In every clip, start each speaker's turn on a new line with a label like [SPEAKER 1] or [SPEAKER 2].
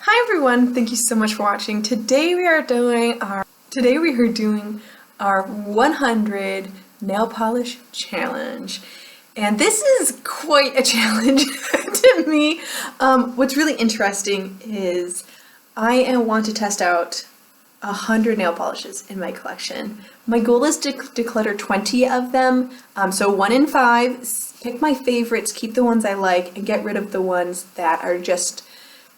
[SPEAKER 1] Hi everyone, thank you so much for watching. Today we are doing our 100 nail polish challenge. And this is quite a challenge to me. What's really interesting is I want to test out 100 nail polishes in my collection. My goal is to declutter 20 of them, so 1 in 5, pick my favorites, keep the ones I like, and get rid of the ones that are just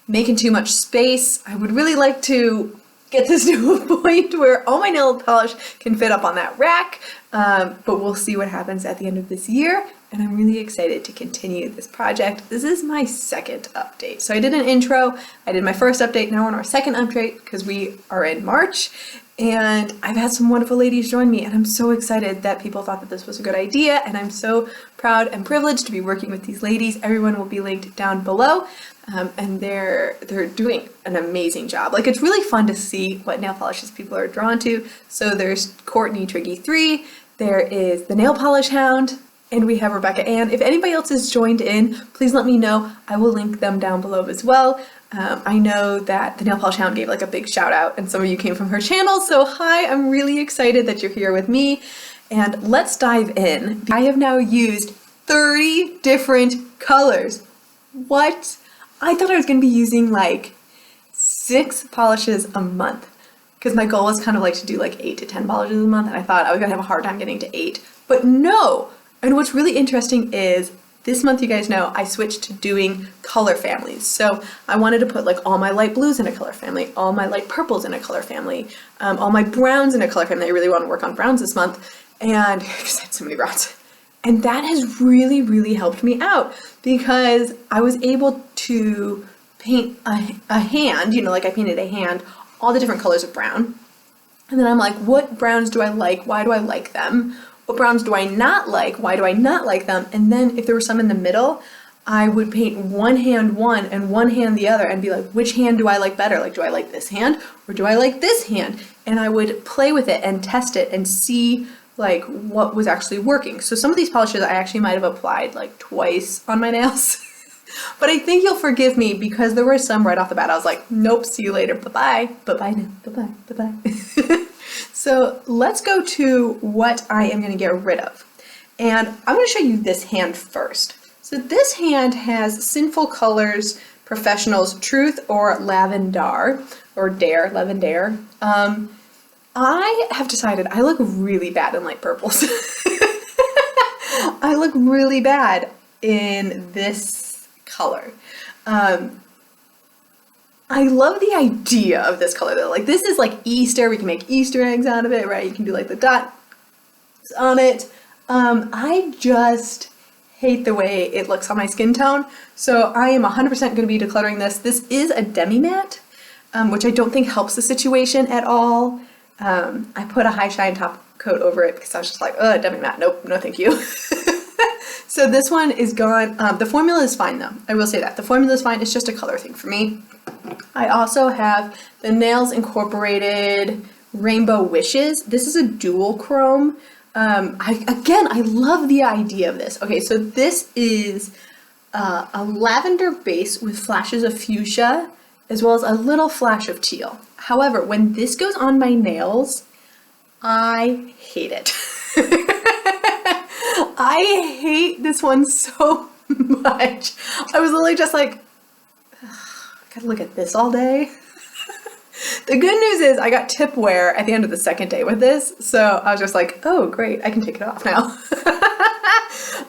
[SPEAKER 1] making too much space. I would really like to get this to a point where all my nail polish can fit up on that rack, but we'll see what happens at the end of this year, and I'm really excited to continue this project. This is my second update. So I did an intro, I did my first update, now on our second update because we are in March, and I've had some wonderful ladies join me, and I'm so excited that people thought that this was a good idea, and I'm so proud and privileged to be working with these ladies. Everyone will be linked down below. And they're doing an amazing job. Like, it's really fun to see what nail polishes people are drawn to. So there's Courtney Triggy 3, there is the Nail Polish Hound, and we have Rebecca Ann. If anybody else has joined in, please let me know. I will link them down below as well. I know that the Nail Polish Hound gave like a big shout out, and some of you came from her channel. So hi, I'm really excited that you're here with me. And let's dive in. I have now used 30 different colors. What? I thought I was going to be using like 6 polishes a month because my goal was kind of like to do like 8 to 10 polishes a month, and I thought I was going to have a hard time getting to 8, but no. And what's really interesting is this month, you guys know, I switched to doing color families. So I wanted to put like all my light blues in a color family, all my light purples in a color family, all my browns in a color family. I really want to work on browns this month, and because I had so many browns. And that has really, really helped me out because I was able to paint a hand, you know, like I painted a hand, all the different colors of brown. And then I'm like, what browns do I like? Why do I like them? What browns do I not like? Why do I not like them? And then if there were some in the middle, I would paint one hand one and one hand the other and be like, which hand do I like better? Like, do I like this hand or do I like this hand? And I would play with it and test it and see like what was actually working. So some of these polishes I actually might have applied like twice on my nails. But I think you'll forgive me because there were some right off the bat I was like, nope, see you later, bye-bye, bye-bye now, bye-bye, bye-bye. So let's go to what I am gonna get rid of. And I'm gonna show you this hand first. So this hand has Sinful Colors Professionals Truth or Lavender, or Dare, Lavender. I have decided I look really bad in light purples. I look really bad in this color. I love the idea of this color though. Like, this is like Easter. We can make Easter eggs out of it, right? You can do like the dots on it. I just hate the way it looks on my skin tone. So I am 100% going to be decluttering this. This is a demi-matte, which I don't think helps the situation at all. I put a high shine top coat over it because I was just like, demi-matte, nope, no thank you. So this one is gone. The formula is fine though, I will say that. The formula is fine, it's just a color thing for me. I also have the Nails Incorporated Rainbow Wishes. This is a dual chrome. I love the idea of this. Okay, so this is a lavender base with flashes of fuchsia, as well as a little flash of teal. However, when this goes on my nails, I hate it. I hate this one so much. I was literally just like, I gotta look at this all day. The good news is I got tip wear at the end of the second day with this, so I was just like, oh great, I can take it off now.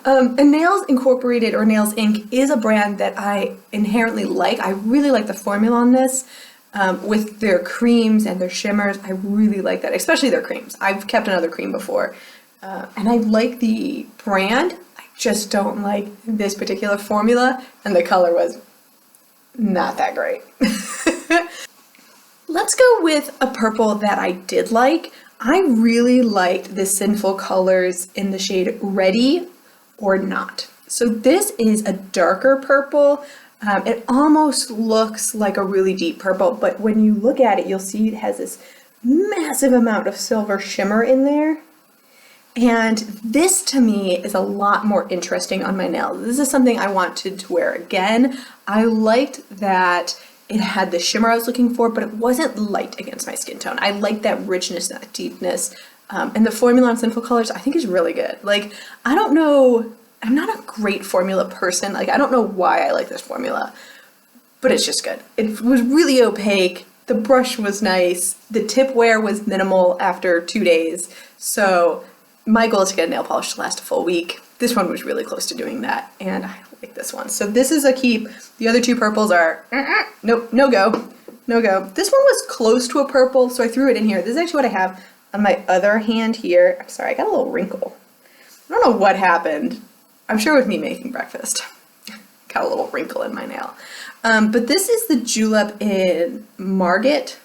[SPEAKER 1] And Nails Incorporated or Nails Inc. is a brand that I inherently like. I really like the formula on this. With their creams and their shimmers, I really like that, especially their creams. I've kept another cream before, and I like the brand. I just don't like this particular formula, and the color was not that great. Let's go with a purple that I did like. I really liked the Sinful Colors in the shade Ready or Not. So this is a darker purple. It almost looks like a really deep purple, but when you look at it, you'll see it has this massive amount of silver shimmer in there. And this to me is a lot more interesting on my nails. This is something I wanted to wear again. I liked that It had the shimmer I was looking for, but it wasn't light against my skin tone. I like that richness, that deepness. And the formula on Sinful Colors, I think, is really good. Like, I don't know, I'm not a great formula person. Like, I don't know why I like this formula, but it's just good. It was really opaque. The brush was nice. The tip wear was minimal after 2 days. So my goal is to get a nail polish to last a full week. This one was really close to doing that, and I like this one. So this is a keep. The other two purples are, nope, no go, no go. This one was close to a purple, so I threw it in here. This is actually what I have on my other hand here. I'm sorry, I got a little wrinkle. I don't know what happened. I'm sure with me making breakfast. Got a little wrinkle in my nail. But this is the Julep in Margit.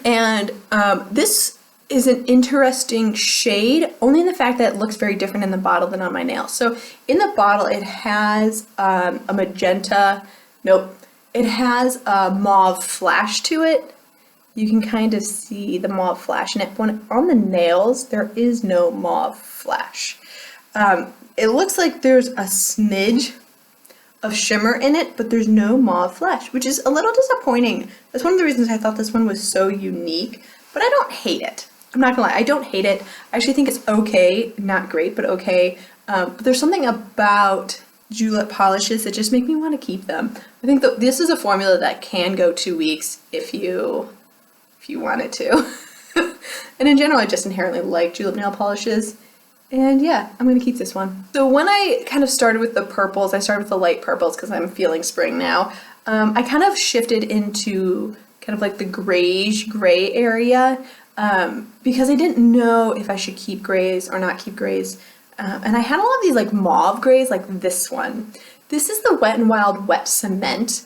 [SPEAKER 1] And this is an interesting shade, only in the fact that it looks very different in the bottle than on my nail. So in the bottle, it has a magenta, nope, it has a mauve flash to it. You can kind of see the mauve flash in it. When on the nails, there is no mauve flash. It looks like there's a smidge of shimmer in it, but there's no mauve flash, which is a little disappointing. That's one of the reasons I thought this one was so unique, but I don't hate it. I'm not gonna lie, I don't hate it. I actually think it's okay, not great, but okay. But there's something about Julep polishes that just make me want to keep them. I think that this is a formula that can go 2 weeks if you wanted to. And in general, I just inherently like Julep nail polishes. And yeah, I'm gonna keep this one. So when I kind of started with the purples, I started with the light purples because I'm feeling spring now. I kind of shifted into kind of like the grayish gray area because I didn't know if I should keep grays or not keep grays. And I had a lot of these like mauve grays, like this one. This is the Wet n Wild Wet Cement.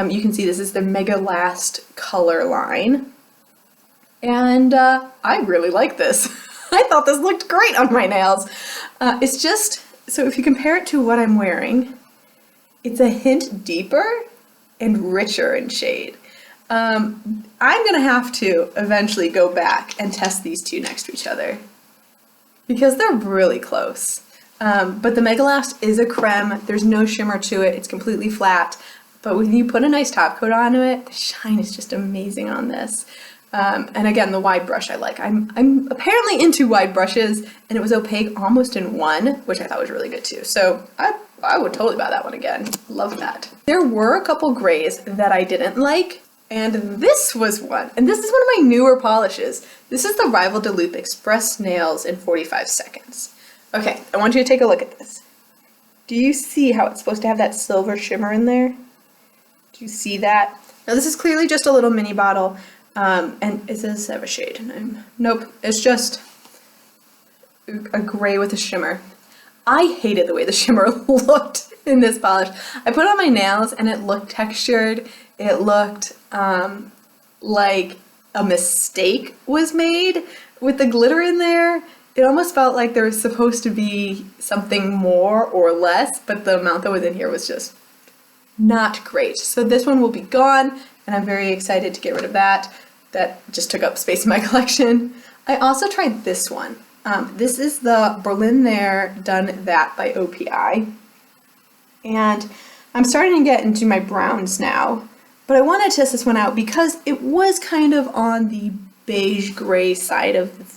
[SPEAKER 1] You can see this is the Mega Last color line. And I really like this. I thought this looked great on my nails. It's just, so if you compare it to what I'm wearing, it's a hint deeper and richer in shade. I'm gonna have to eventually go back and test these two next to each other because they're really close. But the Mega Last is a creme. There's no shimmer to it. It's completely flat. But when you put a nice top coat onto it, the shine is just amazing on this. And again, the wide brush I like. I'm apparently into wide brushes, and it was opaque almost in one, which I thought was really good too. So I would totally buy that one again. Love that. There were a couple grays that I didn't like, and this was one. And this is one of my newer polishes. This is the Rival de Loop Express Nails in 45 seconds. Okay, I want you to take a look at this. Do you see how it's supposed to have that silver shimmer in there? Do you see that? Now this is clearly just a little mini bottle. And it says have a shade. Nope, it's just a gray with a shimmer. I hated the way the shimmer looked in this polish. I put it on my nails and it looked textured. It looked like a mistake was made with the glitter in there. It almost felt like there was supposed to be something more or less, but the amount that was in here was just not great. So this one will be gone, and I'm very excited to get rid of that. That just took up space in my collection. I also tried this one. This is the Berlin There Done That by OPI. And I'm starting to get into my browns now, but I want to test this one out because it was kind of on the beige gray side of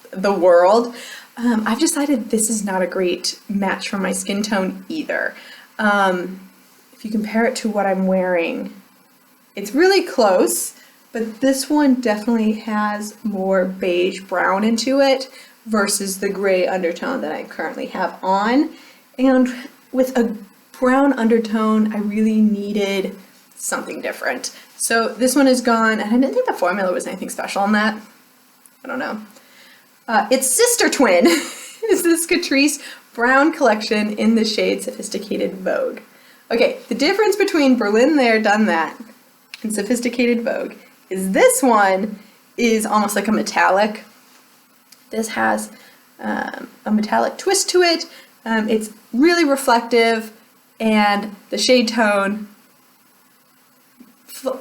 [SPEAKER 1] the world. I've decided this is not a great match for my skin tone either. If you compare it to what I'm wearing, it's really close. But this one definitely has more beige brown into it versus the gray undertone that I currently have on. And with a brown undertone, I really needed something different. So this one is gone, and I didn't think the formula was anything special on that. I don't know. Its sister twin is this Catrice Brown collection in the shade Sophisticated Vogue. Okay, the difference between Berlin There Done That and Sophisticated Vogue is this one is almost like a metallic. This has a metallic twist to it. It's really reflective, and the shade tone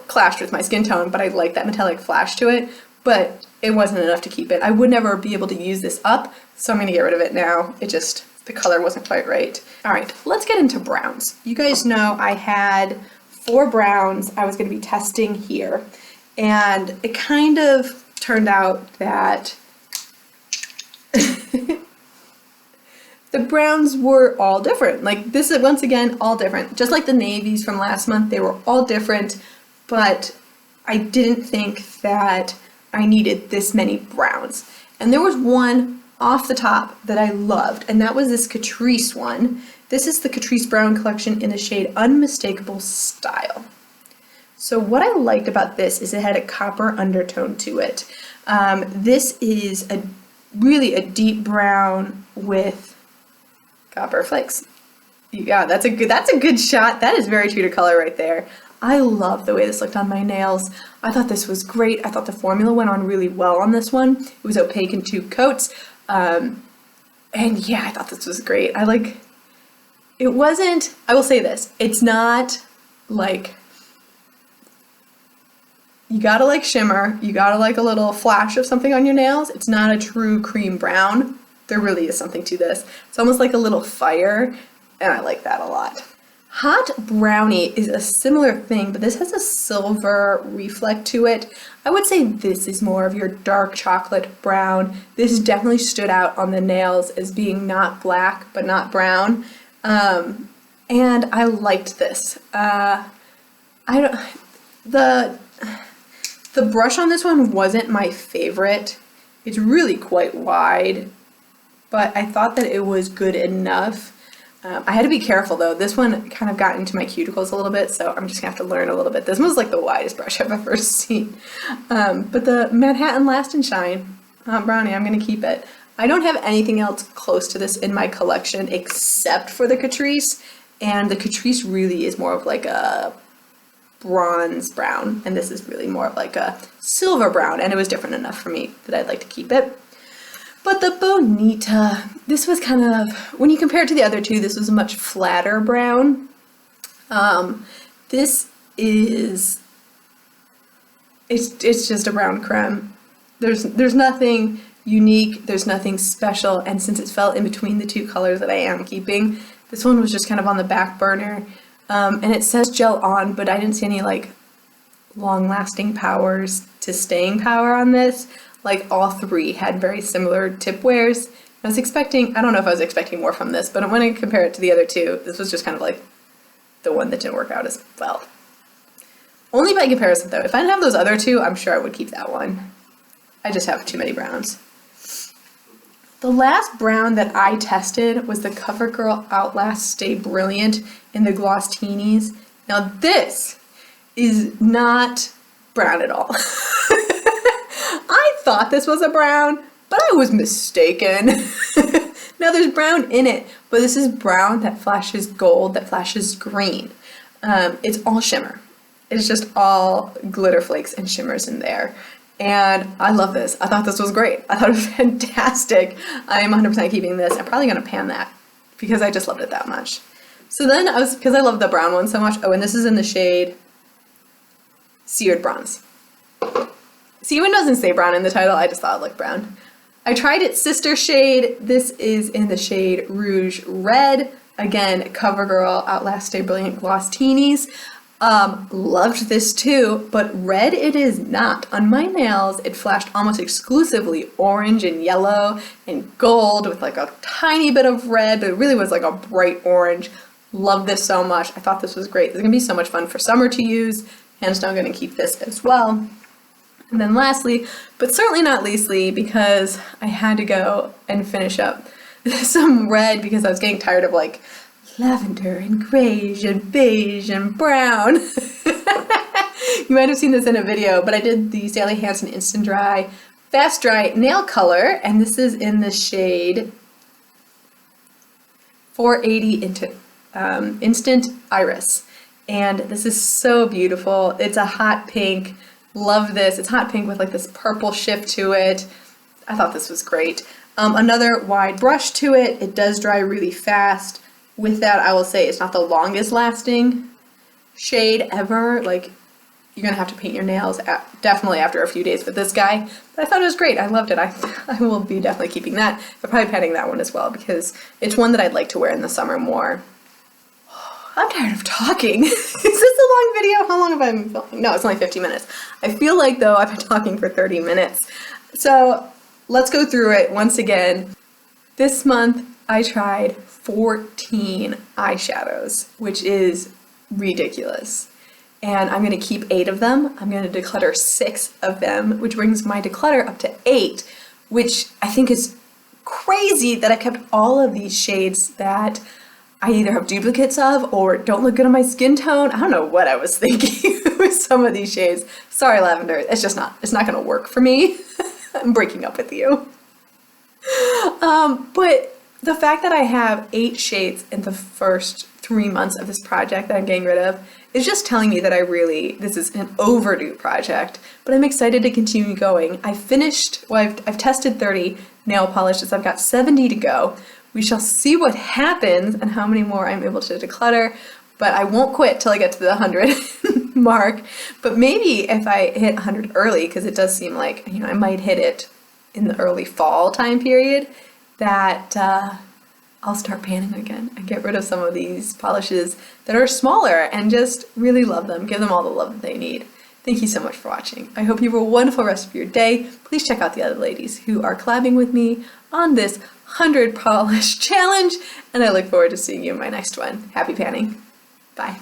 [SPEAKER 1] clashed with my skin tone, but I like that metallic flash to it, but it wasn't enough to keep it. I would never be able to use this up, so I'm gonna get rid of it now. It just the color wasn't quite right. All right, let's get into browns. You guys know I had 4 browns I was going to be testing here, and it kind of turned out that the browns were all different. Like, this is, once again, all different. Just like the navies from last month, they were all different, but I didn't think that I needed this many browns. And there was one off the top that I loved, and that was this Catrice one. This is the Catrice Brown Collection in the shade Unmistakable Style. So what I liked about this is it had a copper undertone to it. This is really a deep brown with copper flakes. Yeah, that's a good shot. That is very true to color right there. I love the way this looked on my nails. I thought this was great. I thought the formula went on really well on this one. It was opaque in 2 coats. And yeah, I thought this was great. It wasn't, I will say this, it's not like, you gotta like shimmer, you gotta like a little flash of something on your nails. It's not a true cream brown. There really is something to this. It's almost like a little fire, and I like that a lot. Hot Brownie is a similar thing, but this has a silver reflect to it. I would say this is more of your dark chocolate brown. This definitely stood out on the nails as being not black, but not brown. And I liked this. The brush on this one wasn't my favorite. It's really quite wide, but I thought that it was good enough. I had to be careful though. This one kind of got into my cuticles a little bit, so I'm just gonna have to learn a little bit. This one's like the widest brush I've ever seen. But the Manhattan Last and Shine Brownie, I'm gonna keep it. I don't have anything else close to this in my collection except for the Catrice, and the Catrice really is more of like a bronze brown, and this is really more of like a silver brown, and it was different enough for me that I'd like to keep it. But the Bonita, this was kind of, when you compare it to the other two, this was a much flatter brown. This is, it's just a brown creme. There's nothing unique, there's nothing special, and since it fell in between the 2 colors that I am keeping, this one was just kind of on the back burner. And it says gel on, but I didn't see any like long-lasting powers to staying power on this. Like, all 3 had very similar tip wears. I was expecting, I don't know if I was expecting more from this, but when I compare it to the other 2, this was just kind of like the one that didn't work out as well. Only by comparison though. If I didn't have those other 2, I'm sure I would keep that one. I just have too many browns. The last brown that I tested was the CoverGirl Outlast Stay Brilliant in the Gloss Teenies. Now this is not brown at all. I thought this was a brown, but I was mistaken. Now there's brown in it, but this is brown that flashes gold, that flashes green. It's all shimmer. It's just all glitter flakes and shimmers in there. And I love this. I thought this was great. I thought it was fantastic. I am 100% keeping this. I'm probably going to pan that because I just loved it that much. So then because I love the brown one so much. Oh, and this is in the shade Seared Bronze. See, even doesn't say brown in the title, I just thought it looked brown. I tried its sister shade. This is in the shade Rouge Red. Again, CoverGirl Outlast Stay Brilliant Gloss Teenies. Loved this too, but red it is not. On my nails, it flashed almost exclusively orange and yellow and gold with like a tiny bit of red, but it really was like a bright orange. Love this so much. I thought this was great. This is gonna be so much fun for summer to use. Hands down gonna keep this as well. And then lastly, but certainly not leastly, because I had to go and finish up some red because I was getting tired of like lavender and grayish and beige and brown. You might have seen this in a video, but I did the Sally Hansen Instant Dry Fast Dry Nail Color, and this is in the shade 480 Instant Iris. And this is so beautiful. It's a hot pink. Love this. It's hot pink with like this purple shift to it. I thought this was great. Another wide brush to it. It does dry really fast. With that, I will say it's not the longest lasting shade ever. Like, you're gonna have to paint your nails definitely after a few days with this guy. But I thought it was great. I loved it. I will be definitely keeping that. But probably petting that one as well because it's one that I'd like to wear in the summer more. I'm tired of talking. Is this a long video? How long have I been filming? No, it's only 15 minutes. I feel like though I've been talking for 30 minutes. So let's go through it once again. This month I tried 14 eyeshadows, which is ridiculous. And I'm going to keep 8 of them. I'm going to declutter 6 of them, which brings my declutter up to 8, which I think is crazy that I kept all of these shades that I either have duplicates of or don't look good on my skin tone. I don't know what I was thinking with some of these shades. Sorry, Lavender, it's not going to work for me. I'm breaking up with you. But the fact that I have 8 shades in the first 3 months of this project that I'm getting rid of is just telling me that this is an overdue project, but I'm excited to continue going. I've tested 30 nail polishes. I've got 70 to go. We shall see what happens and how many more I'm able to declutter, but I won't quit till I get to the 100 mark. But maybe if I hit 100 early, because it does seem like, I might hit it in the early fall time period, that I'll start panning again and get rid of some of these polishes that are smaller and just really love them, give them all the love that they need. Thank you so much for watching. I hope you have a wonderful rest of your day. Please check out the other ladies who are collabing with me on this 100 polish challenge, and I look forward to seeing you in my next one. Happy panning. Bye.